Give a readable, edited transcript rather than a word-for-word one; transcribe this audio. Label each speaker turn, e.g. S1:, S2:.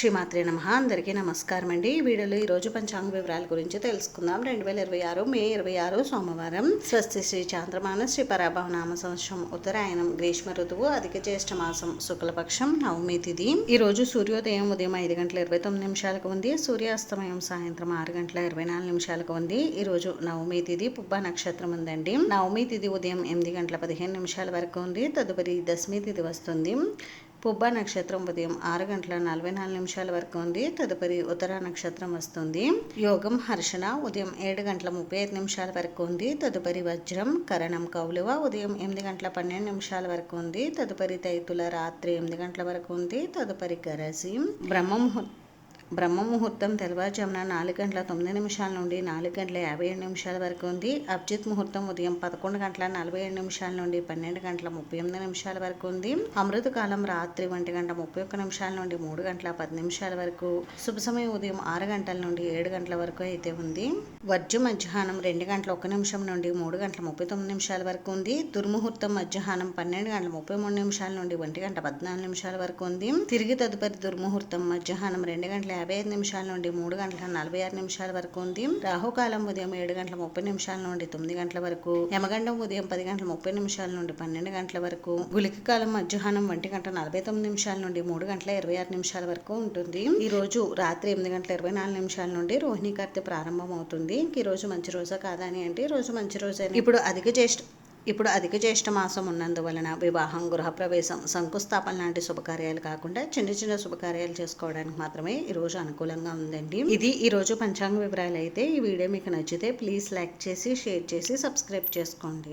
S1: శ్రీమాత్రే నమః. అందరికీ నమస్కారం అండి. ఈ వీడియోలో ఈరోజు పంచాంగ వివరాల గురించి తెలుసుకుందాం. 2026 మే 26 సోమవారం. స్వస్తి శ్రీ చాంద్రమాన శ్రీ పరాభవనామ సంవత్సరం ఉత్తరాయణం గ్రీష్మ ఋతువు అధిక జ్యేష్ఠ మాసం శుక్లపక్షం నవమి తిథి. ఈ రోజు సూర్యోదయం ఉదయం 5:29 ఉంది. సూర్యాస్తమయం సాయంత్రం 6:24 ఉంది. ఈ రోజు నవమి తిథి పుబ్బ నక్షత్రం ఉందండి. నవమి తిథి ఉదయం 8:15 వరకు ఉంది. తదుపరి దశమి తిథి వస్తుంది. పుబ్బ నక్షత్రం ఉదయం 6:44 వరకు ఉంది. తదుపరి ఉత్తర నక్షత్రం వస్తుంది. యోగం హర్షణ ఉదయం 7:35 వరకు ఉంది. తదుపరి వజ్రం కరణం కౌలువ ఉదయం 8:12 వరకు ఉంది. తదుపరి తైతుల రాత్రి 8 గంటల వరకు ఉంది. తదుపరి గరసి బ్రహ్మముహూర్తం తెల్లవారుజామున 4:09 నుండి 4:57 వరకు ఉంది. అభిజిత్ ముహూర్తం ఉదయం 11:47 నుండి 12:38 వరకు ఉంది. అమృతకాలం రాత్రి 1:31 నుండి 3:10 వరకు. శుభ సమయం ఉదయం 6 గంటల నుండి 7 గంటల వరకు అయితే ఉంది. వర్జు మధ్యాహ్నం 2:01 నుండి 3:39 వరకు ఉంది. దుర్ముహూర్తం మధ్యాహ్నం 12:33 నుండి 1:14 వరకు ఉంది. తిరిగి తదుపరి దుర్ముహూర్తం మధ్యాహ్నం 2:55 నుండి 3:46 వరకు ఉంది. రాహుకాలం ఉదయం 7:30 నుండి 9 గంటల వరకు. యమగండం ఉదయం 10:30 నుండి 12 గంటల వరకు. గుళిక కాలం మధ్యాహ్నం 1:49 నుండి 3:26 వరకు ఉంటుంది. ఈ రోజు రాత్రి 8:24 నుండి రోహిణీ కార్తె ప్రారంభం అవుతుంది. ఈ రోజు మంచి రోజా కాదా అని అంటే ఈ రోజు మంచి రోజే. ఇప్పుడు అధిక జ్యేష్ఠ మాసం ఉన్నందువలన వివాహం, గృహప్రవేశం, శంకుస్థాపన లాంటి శుభకార్యాలు కాకుండా చిన్న చిన్న శుభకార్యాలు చేసుకోవడానికి మాత్రమే ఈ రోజు అనుకూలంగా ఉందండి. ఇది ఈ రోజు పంచాంగ వివరాలు అయితే. ఈ వీడియో మీకు నచ్చితే ప్లీజ్ లైక్ చేసి, షేర్ చేసి, సబ్స్క్రైబ్ చేసుకోండి.